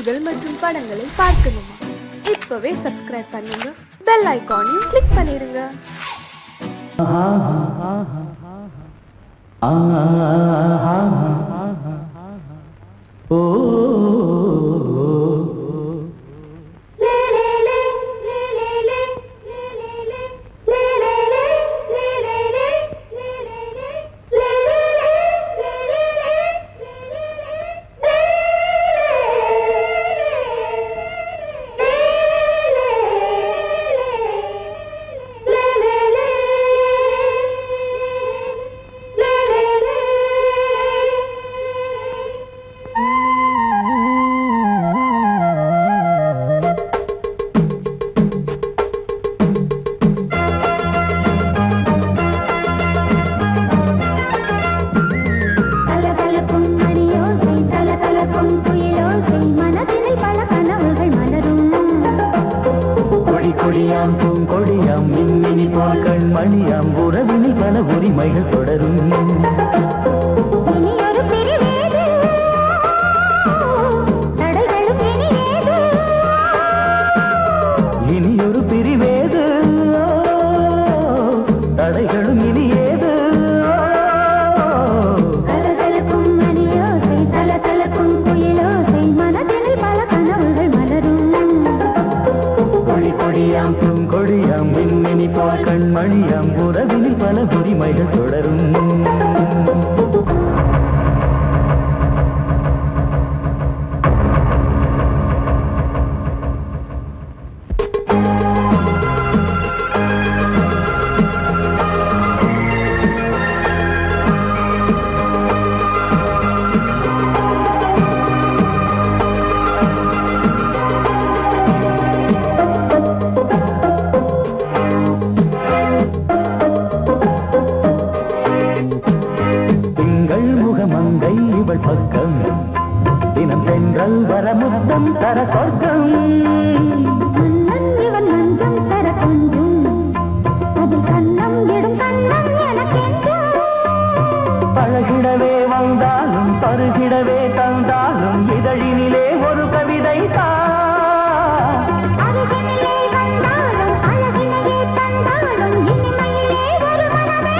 பாடல்கள் மற்றும் படங்களை பார்க்கணுமா? இப்பவே சப்ஸ்கிரைப் பண்ணுங்க, பெல் ஐகானையும் கிளிக் பண்ணிருங்க. கொடியாம் பூங்கொடியாம் மின்மினி போல் கண்மணியாம் உறவினில் பல உரிமைகள் தொடரும். இனியொரு பிரிவேது தடைகளும் இனியேது. கலகலக்கும் மணியோசை சலசலக்கும் குயிலோசை மனதினில் பல கனவுகள் மலரும். கொடியாம் பூங்கொடியாம் மின்மினி போல் கண்மணியாம் உறவினில் பல உரிமைகள் தொடரும். மங்கை இவள் பக்கம் தினம் சென்றல் வர முத்தம் தர சொர்க்கம். இவன் மஞ்சம் தர கொஞ்சம் அதில் கண்ணம் இடும் கண்ணம் எனக்கென்றும். பழகிடவே வந்தாலும் பருகிடவே தந்தாலும் இதழினிலே ஒரு கவிதை அருகினிலே வந்தாலும் அழகினையே தந்தாலும் இனிமையிலே ஒரு மனமே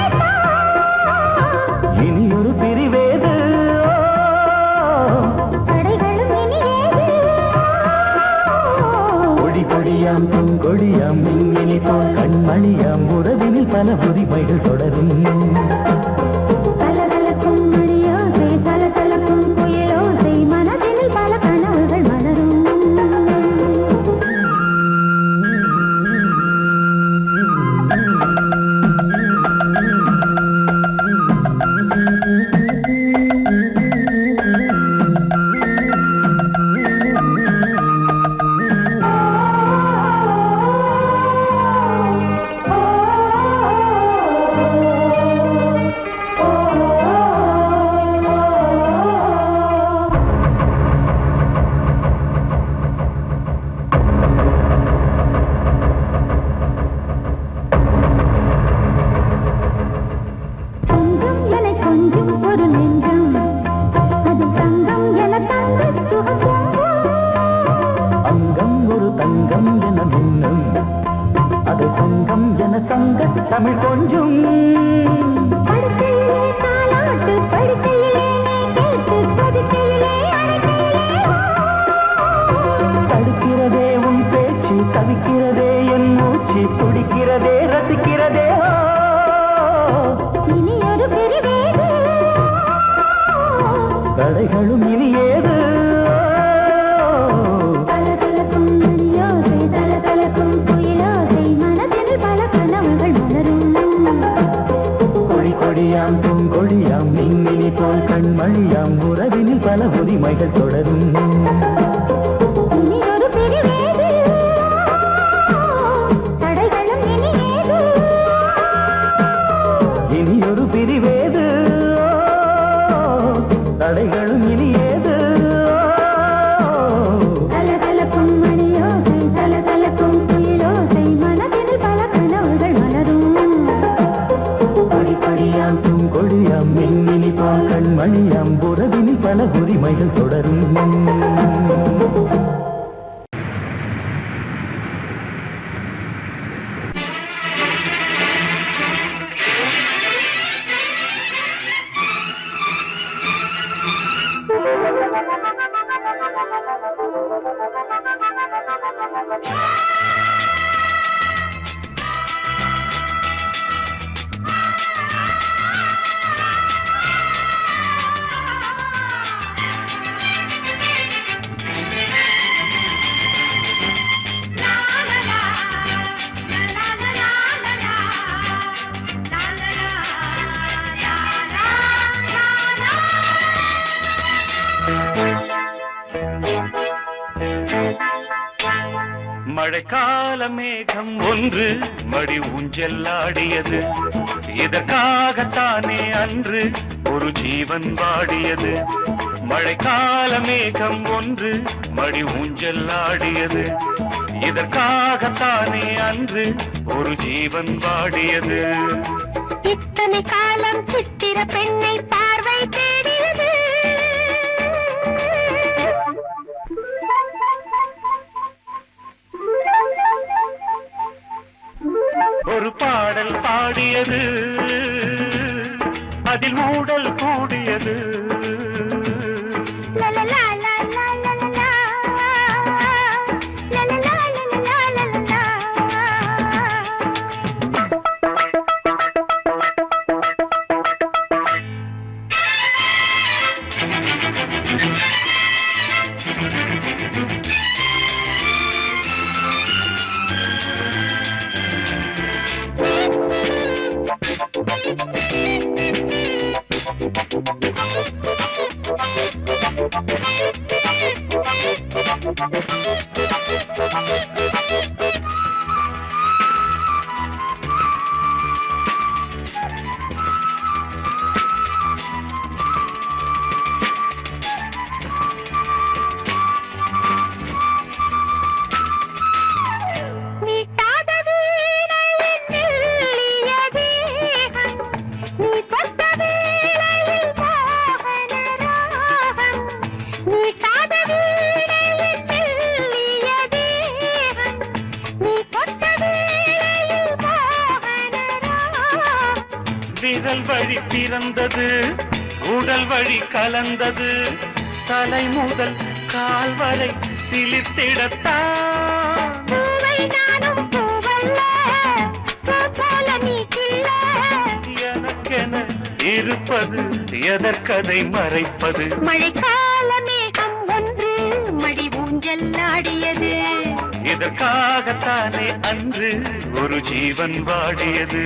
இனியொரு பிரிவேது தடைகளும் இனியேது. கொடியாம் பூங்கொடியாம் மின்மினி போல் கண்மணியாம் உறவினில் பல உரிமைகள் தொடரும். கலகலக்கும் மணியோசை சலசலக்கும் குயிலோசை மனதினில் பல கனவுகள் மலரும். தங்கம் என மின்னும் அது சங்கம் என சங்க தமிழ் கொஞ்சும். தடுக்கிறதே உன் பேச்சு தவிக்கிறதே என் மூச்சு துடிக்கிறதே ரசிக்கிறதே. இனியொரு பிரிவேது தடைகளும் இனியேது. கொடியாம் பூங்கொடியாம் மின்மினி போல் கண்மணியாம் உறவினில் பல உரிமைகள் தொடரும். இனியொரு பிரிவேது தடைகளும் இனியேது. இனியொரு பிரிவேது தடைகளும் இனியேது. கலகலக்கும் மணியோசை சலசலக்கும் குயிலோசை மனதினில் பல கனவுகள் மலரும். கொடியாம் பூங்கொடியாம் மின்மினி போல் கண்மணியாம் உறவினில் பல உரிமைகள் தொடரும். மழைக்கால மேகம் ஒன்று மடி ஊஞ்செல்லாடியது, இதற்காகத்தானே அன்று ஒரு ஜீவன் வாடியது. மழைக்கால மேகம் ஒன்று மடி ஊஞ்செல்லாடியது, இதற்காகத்தானே அன்று ஒரு ஜீவன் வாடியது. இத்தனை காலம் சித்திர பெண்ணை பார்வை தேடியது. ஒரு பாடல் பாடியது, அதில் ஊடல் கூடியது. விரல் வழி பிறந்தது, உடல் வழி கலந்தது, தலை முதல் கால் வரை சிலிர்த்திடத்தான். எனக்கென இருப்பது எதற்கதை மறைப்பது? மழைக்கால மேகம் ஒன்று மடி ஊஞ்செல்லாடியது, இதற்காகத்தானே அன்று ஒரு ஜீவன் வாடியது.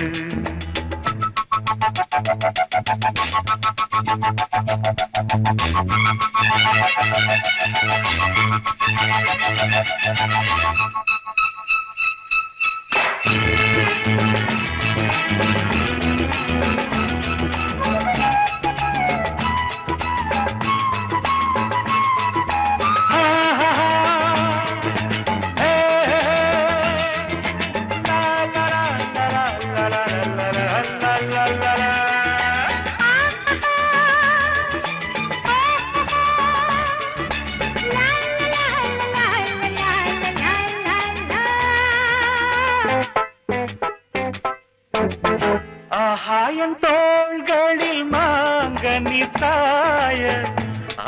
ஆகாயன் தோள்களில் மாங்கனி சாய,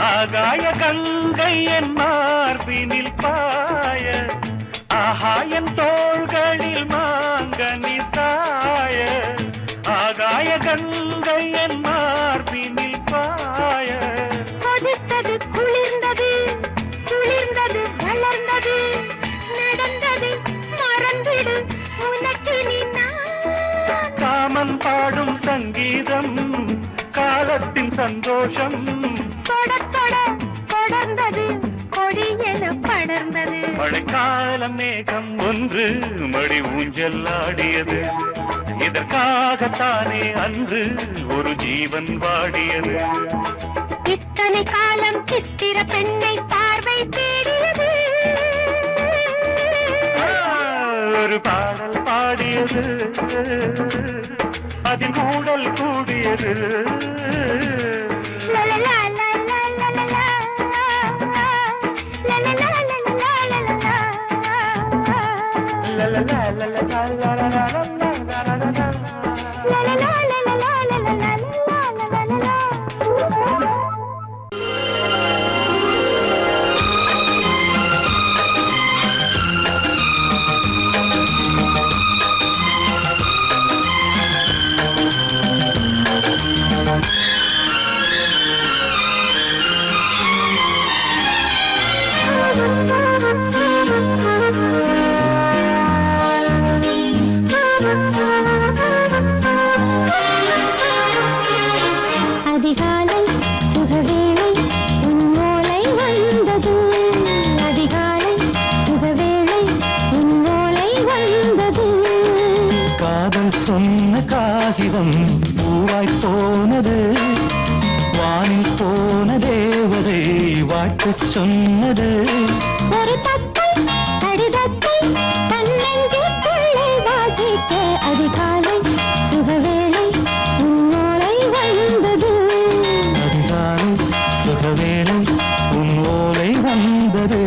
ஆகாய கங்கை என் மார்பினில் பாய. ஆகாயன் தோள்களில் மாங்கனி சாய, ஆகாய கங்கை என் மார்பினில் பாய. கொதித்தது குளிர்ந்தது, குளிர்ந்தது வளர்ந்தது, நடந்தது மறந்திடு உனக்கு நீ. காமன் பாடும் சங்கீதம் காலத்தின் சந்தோஷம், தொடர்ந்தது கொடி என படர்ந்தது. மழைக்கால மேகம் ஒன்று மடி ஊஞ்செல்லாடியது, இதற்காகத்தானே அன்று ஒரு ஜீவன் வாடியது. இத்தனை காலம் சித்திர பெண்ணை பார்வை தேடியது, ஒரு பாடல் பாடியது, அதில் ஊடல் கூடியது. அதிகாலை சுகவேளை உன் ஓலை வந்தது, அதிகாலை சொன்னது ஒரு தத்தை கடிதத்தை தன்னெஞ்சுக்குள்ளே வாசிக்க அதிகாலை சுகவேளை உன்னோலை வந்தது. அதிகாலை சுகவேளை உன் ஓலை வந்தது.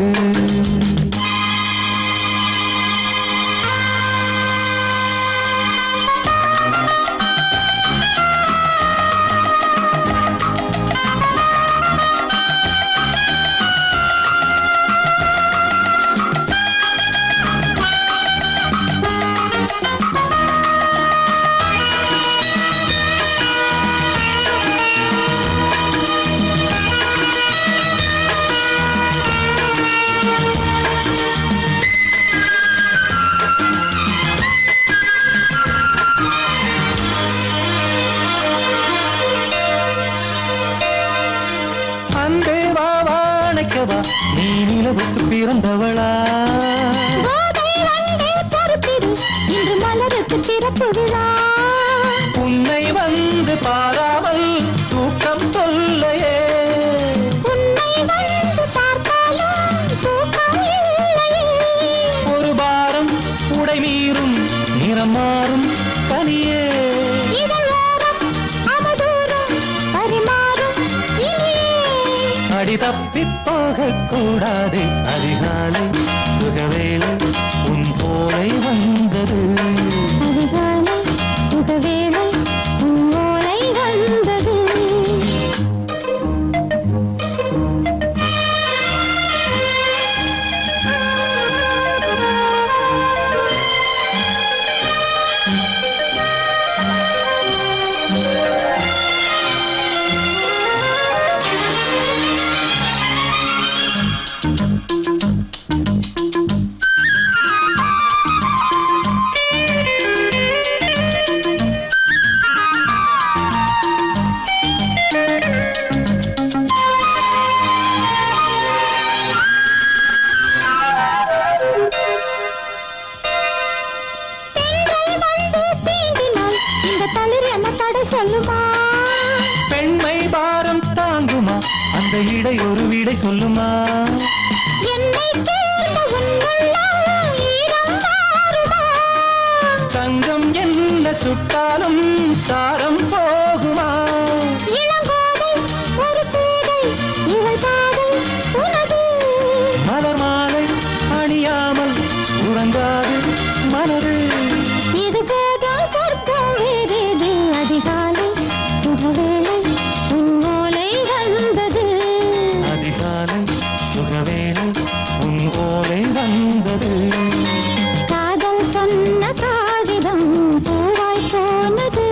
நீ நிலவுக்கு பிறந்தவளா? கோதை வந்தே பொறுப்பிரு, இன்று மலருக்கு திறப்பு விழா. உன்னை வந்து பாராமல் தூக்கம் சொல்லையே. உன்னை வந்து பார்த்தாலும் தூக்கம் இல்லையே. ஒரு பாரம் உடை மீறும் நிறம் மாறும் தனியே. இதழோரம் அவதூறும் பரிமாறும் இனியே. அடி தப்பி போகக்கூடாது. அதிகாலை சுகவேளை உன் போலை வந்தது. அதிகாலை சுகவேளை உன் ஓலை வந்தது. பெண்மை பாரம் தாங்குமா? அந்த இடை ஒரு விடை சொல்லுமா? என்னை தேர்ந்த உன்னுள்ளம் ஈரம் மாறுமா? தங்கம் என்ன சுட்டாலும் சாரம் போகுமா? இளங்கோதை ஒரு பேதை இவள் பாதை உனது. மலர் மாலை அணியாமல் உறங்காது மனது. இது போதும் சொர்க்கம் வேறேது. அதிகாலை சுகவேளை உன் ஓலை வந்தது. அதிகாலை சுகவேளை உன் ஓலை வந்தது. காதல் சொன்ன காகிதம் பூவாய் போனது.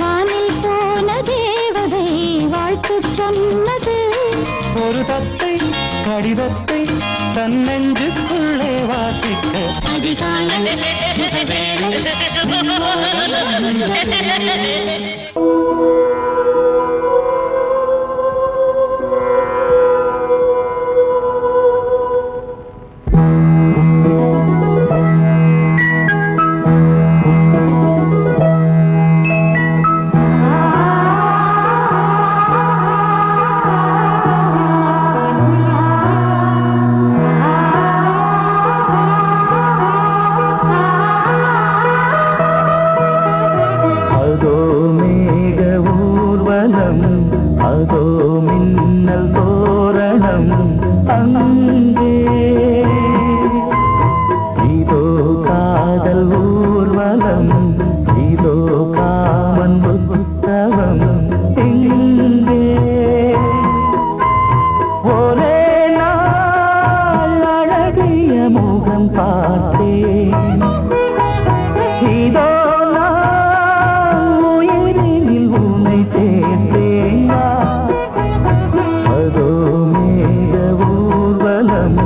வானில் போன தேவதை வாழ்த்து சொன்னது. ஒரு தத்தை கடிதத்தை தன்னெஞ்சுக்குள்ளே வாசிக்க அதிகாலை சுகவேளை உன் ஓலை வந்தது. அதோ மேக ஊர்வலம், அதோ மின்னல் தோரணம் அங்கே. இதோ காதல் ஊர்வலம், இதோ காமன் உற்சவம் இங்கே. ஒரே நாள் அழகிய முகம் பார்த்தேன். இதோ அதோ மேக ஊர்வலம்,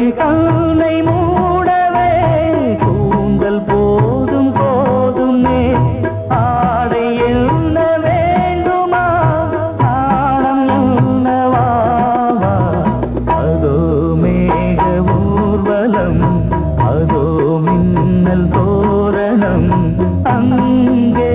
மேகம் தன்னை மூடவே கூந்தல் போதும் போதுமே ஆடை என்ன வேண்டுமா ஆடம் என்னவாவா அதோ மேக ஊர்வலம் அதோ மின்னல் தோரணம் அங்கே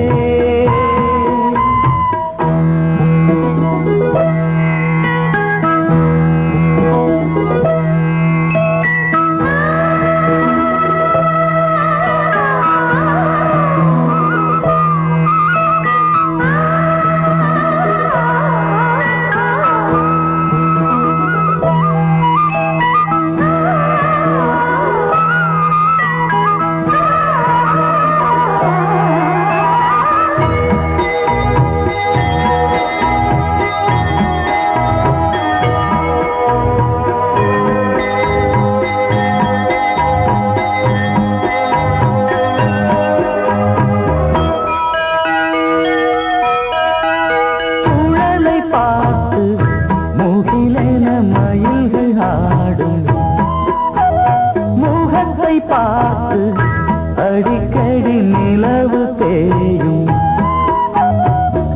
பார்த்து அடிக்கடி நிலவு தேயும்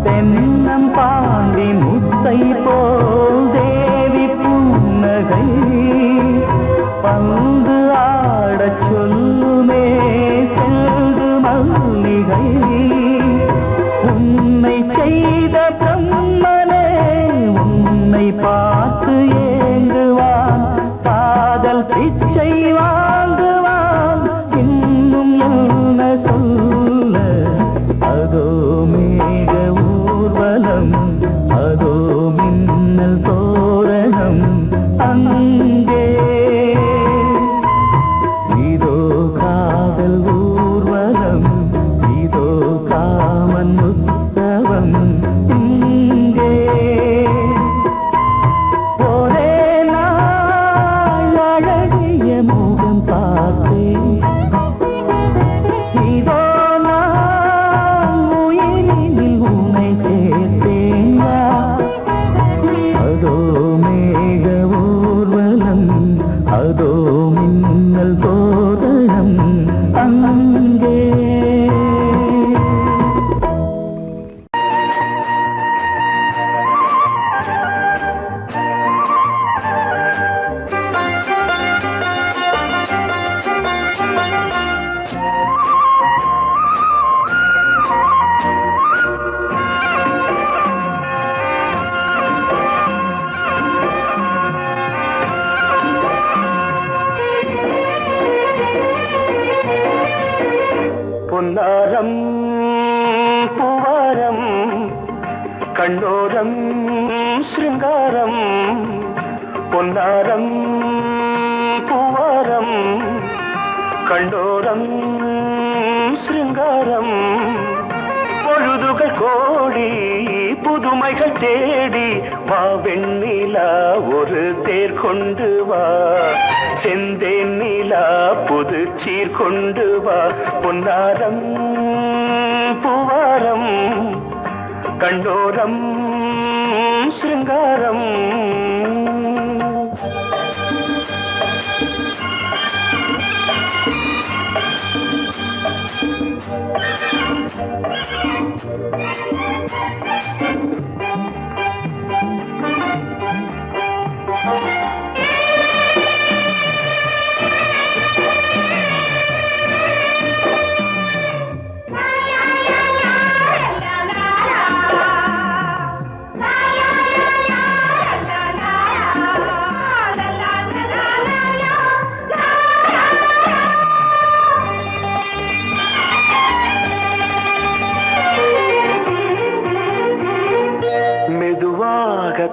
தென்னம் பாண்டி முத்தை போல் தேவி புன்னகை பந்து ஆடச் சொல்லுமே செல்து மல்லிகை உன்னை செய்த பிரம்மனே உன்னை பார்த்து ஏங்குவான் காதல் பிச்சை வாங்குவான் இன்னும் என்ன சொல்ல அதோ மேக ஊர்வலம் அதோ மின்னல் தோரணம் அங்கே இதோ காதல் ஊர்வலம் இதோ காமன் உற்சவம் இங்கே ஒரே நாள் அழகிய முகம் பார்த்தேன் இதோ நான் உயிரினில் உன்னை சேர்த்தேன் அதோ மேக ஊர்வலம் அதோ மின்னல் தோரணம் அங்கே பொன்னாரம் பூவாரம் கண்ணோரம் சிருங்காரம் பொன்னாரம் பூவாரம் கண்ணோரம் சிருங்காரம் பொழுதுகள் கோடி புதுமைகள் தேடி வா வெண்ணிலா ஒரு தேர் கொண்டு வா செந்தேன் நிலா புது சீர் கொண்டு வா பொன்னாரம் பூவாரம் கண்டோரம் சிருங்காரம்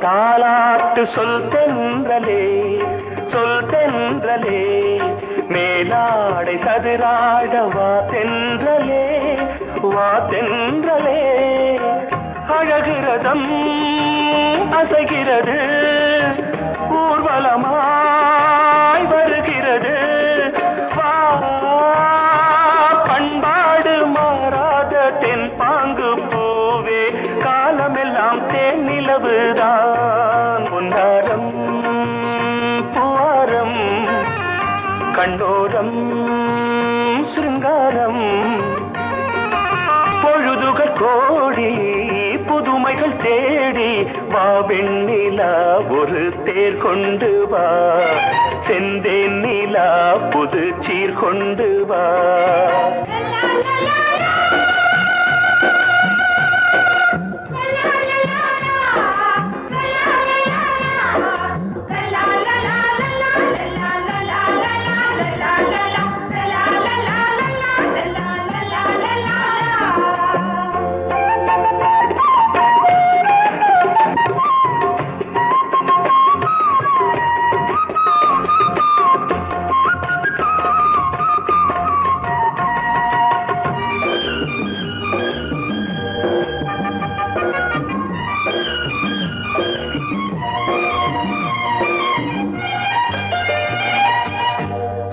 தாலாட்டு சொல் தென்றலே மேலாடை சதுராட வா தென்றலே அழகிறதம் அசைகிறது ஊர்வலமாய் வருகிறது வா பண்பாடு மாறாத தென் பாங்கு பூவே காலமெல்லாம் தேன் நிலவுதான் பொன்னாரம் பூவாரம் கண்ணோரம் சிருங்காரம் பொழுதுகள் கோடி புதுமைகள் தேடி வா வெண்ணிலா ஒரு தேர் கொண்டு வா செந்தேன் நிலா புது சீர் கொண்டு வா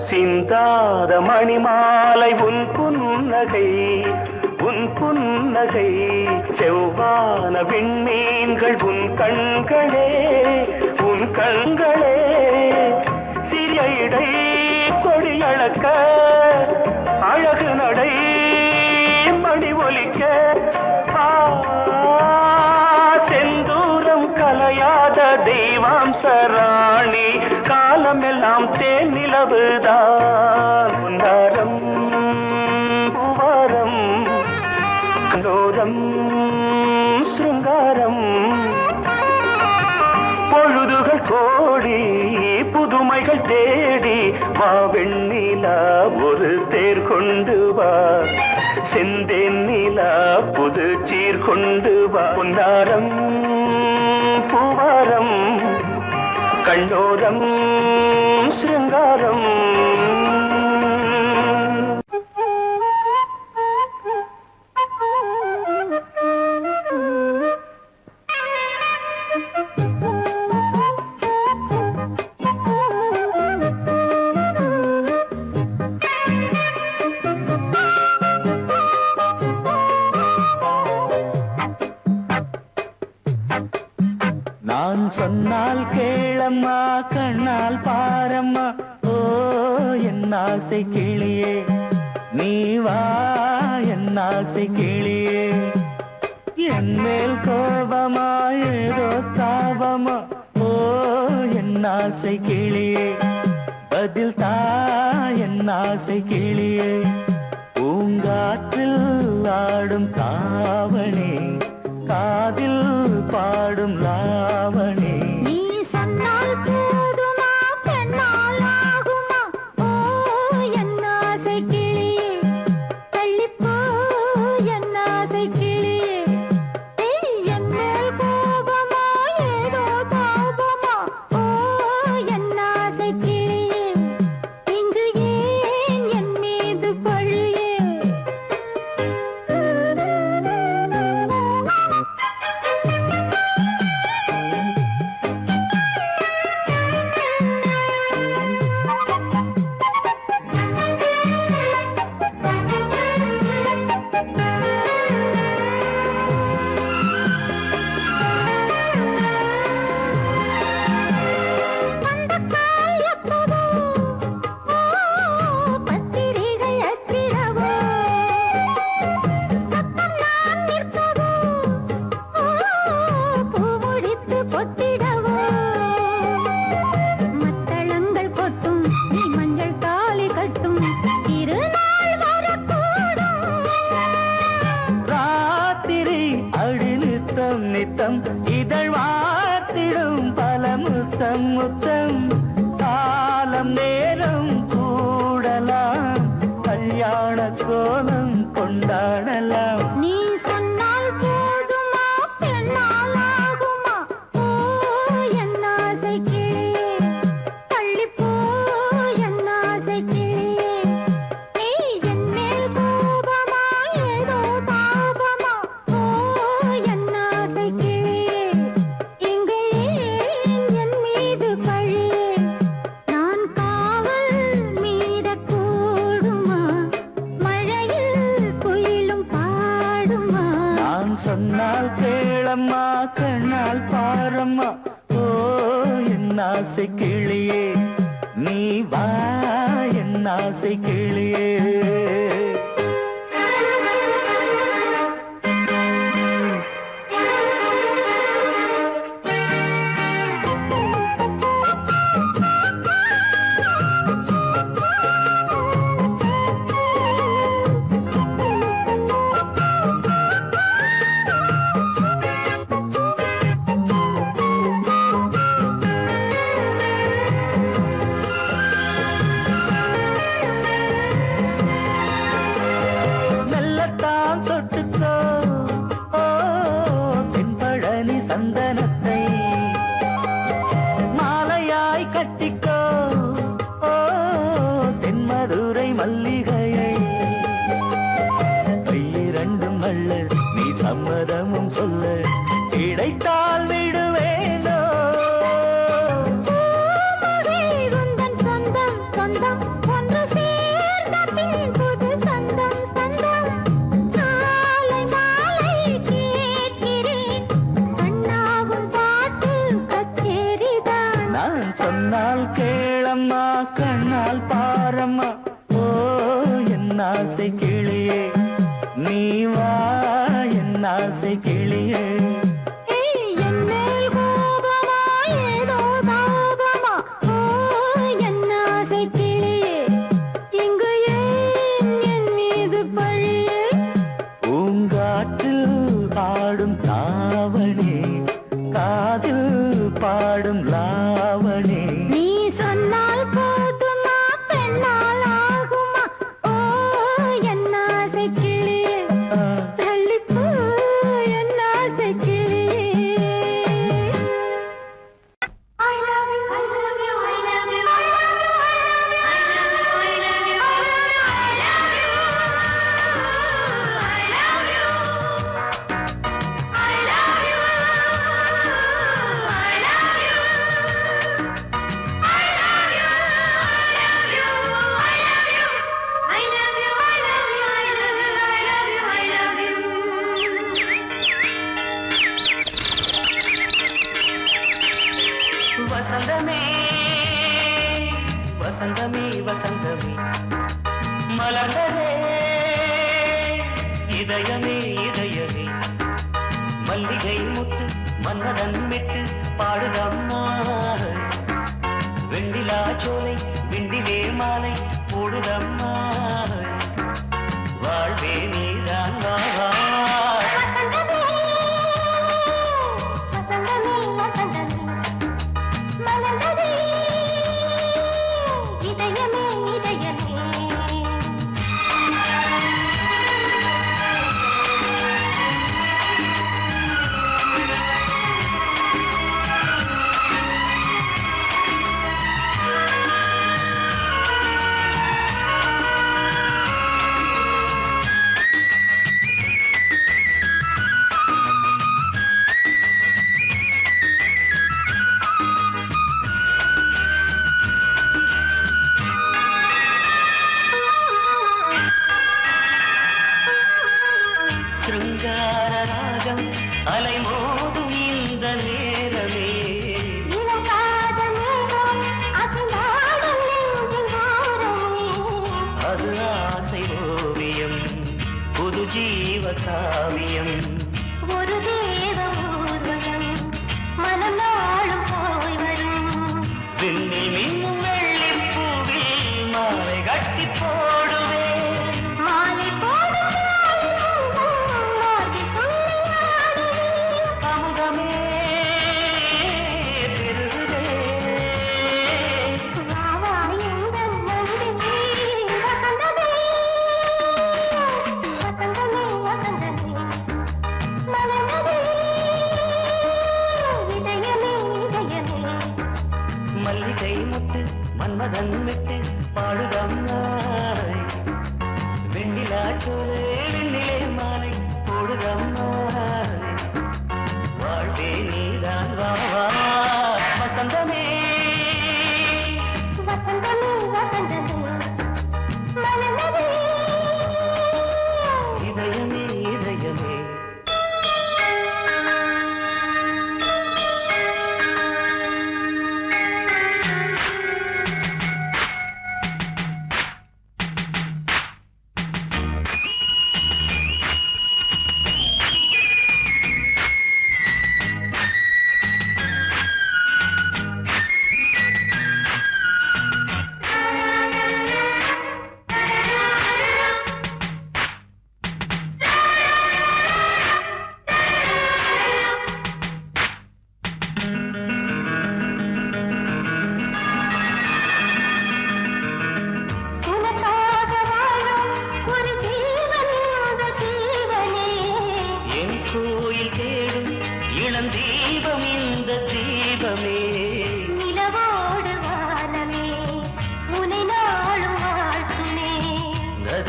சிந்தாத மணிமாலை உன் புன்னகை செவ்வான விண்மீன்கள் உன் கண்களே சிறிய இடை கொடியளக்க அழகு நடை மணி ஒலிக்க செந்தூரம் கலையாத தெய்வாம்சராணி காலமெல்லாம் தேன் நிலவுதான் உன்னாரம் பூவாரம் கண்டோரம் சிருங்காரம் பொழுதுகள் கோடி புதுமைகள் தேடி வா வெண்ணிலா ஒரு தேர் கொண்டு வா செந்தேன் நிலா புது சீர் கொண்டு வா பொன்னாரம் பூவாரம் கண்டோரம் சிருங்காரம் நான் சொன்னால் கேளம்மா கண்ணால் பாரம்மா ஓ என் ஆசை கிளியே நீ வா என் ஆசை கிளியே என் மேல் கோபமா ஏதோ தாபமா ஓ என் ஆசை கிளியே பதில் தா என் ஆசை கிளியே பூங்காற்றில் ஆடும் தாவணி காதில் பாடும் லாவணி நீ சொன்னால் போதுமா பெண்ணால் ஆகுமா ஓ என் ஆசை கிளியே தள்ளிப்போ என் ஆசை கிளியே என் மேல் கோபமா ஏதோ தாபமா ஓ என் ஆசை கிளியே இங்கு ஏன் என் மீது பழியே நித்தம் இதழ் வாத்திடும் பல முத்தம் முத்தம் காலம் நேரம் கூடலாம் கல்யாண கோலம் கொண்டாடலாம் நீ சொன்னால் போதுமா பெண்ணால் ஆகுமா ஓ என் ஆசை கிளியே தள்ளிப்போ என் ஆசை கிளியே நீ என் மேல் கோபமா ஏதோ தாபமா ஓ என் ஆசை கிளியே இங்கே ஏன் என் மீது பழியே நான் காவல் மீறக்கூடுமா மழையில் குயிலும் பாடுமா நான் சொன்னால் கேளம்மா கண்ணால் பாரம்மா ஓ என் ஆசை கிளியே நீ வா என் ஆசை கிளியே. மெல்லத்தான் தொட்டுக்கோ ஓ தென்பழனி சந்தனத்தை மாலையாய் கட்டிக்கோ ஓ தென்மதுரை மல்லிகையை கையிரண்டும் அள்ள நீ சம்மதமும் சொல்ல கிடைத்தால் விடுவேனோ. உந்தன் சொந்தம் சொந்தம் ஒன்று சேர்ந்த பின் புது சொந்தம் சொந்தம். மாலை மாலை கேட்கிறேன் அண்ணாவும் பாட்டு கச்சேரிதான். நான் சொன்னால் கேளம்மா கண்ணால் பாரம்மா ஓ என் ஆசை கிளியே நீ வா என் ஆசை கிளியே. ஏய், என் மேல் கோபமா ஏதோ தாபமா? ஓ என் ஆசை கிளியே, இங்கு ஏன் என் மீது பழியே? பூங்காற்றில் பாடும் தாவணி காதில் பாடும் லாவணி. நீ சொன்னால் போதுமா பெண்ணால் ஆகுமா? ஓ என் ஆசை கிளியே, தள்ளிப்போ என் ஆசை கிளியே. I love you, I love you, I love you, I love you, I love you, I love you, I love you, I love you, I love you, I love you, I love you, I love you, I love you, I love you, I love you, I love you, I love you. வசந்தமே வசந்தமே வசந்தமே மலர்ந்ததே இதயமே இதயமே மல்லிகை முத்து மன்னதன் விட்டு பாடுதம்மா வெண்ணிலா சோலை விண்டிலே மாலை போடுதம்மா வாழ்வே நீதான் வா வா. வசந்தமே வசந்தமே மலர்ந்ததே இதயமே இதயமே. சிருங்கார ராகம் அலைமோதும் இந்த நேரமே இலங்காத மேகம் அசைந்தாடும் நெஞ்சின் ஓரமே. அது ஆசை ஓவியம் புது ஜீவ காவியம். ஒரு தேவ ஊர்வலம் மனம் நாளும் போய் வரும். விண்ணில் மின்னும் வெள்ளிப் பூவில் மாலை கட்டி போடுவேன். மாலை போடும் மார்கழி துள்ளியாடுவேன். அமுதமே பெருகுதே வா வா எங்கள் நந்தினி. வசந்தமே வசந்தமே வசந்தமே மலர்ந்ததே இதயமே இதயமே. மல்லிகை முத்து மன்மதன் விட்டு பாடுதம்மா வெண்ணிலா சோலை வெண்ணிலே மாலை போடுதம்மா வாழ்வே நீதான் வா வா. வசந்தமே வசந்தமே வசந்தமே மலர்ந்ததே இதயமே இதயமே.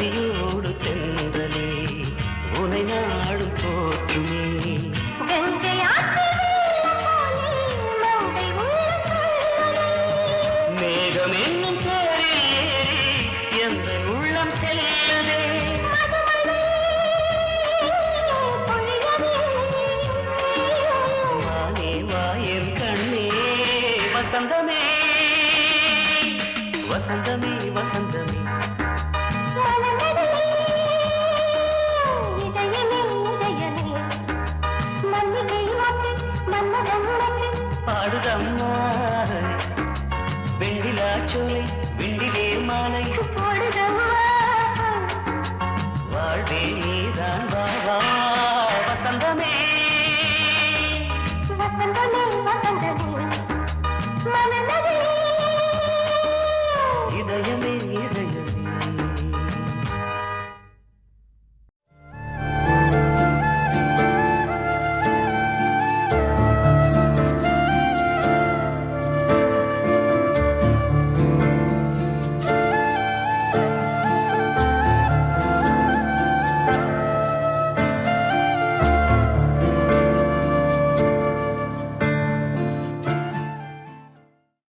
நதியோடு தென்றலே உனை நாடும் போற்றுமே கங்கை ஆற்றில் போலே மங்கை உள்ளம் மேகம் என்னும் பேரில் ஏறி எந்த உள்ளம் செல்லதே வானே வாயன் கண்ணே வசந்தமே வசந்தமே வசந்தமே பாடுதம்மா வெண்ணிலா சோலை வெண்ணிலே மாலை வாழ்வே நீதான் வா வசந்தமே இதயமே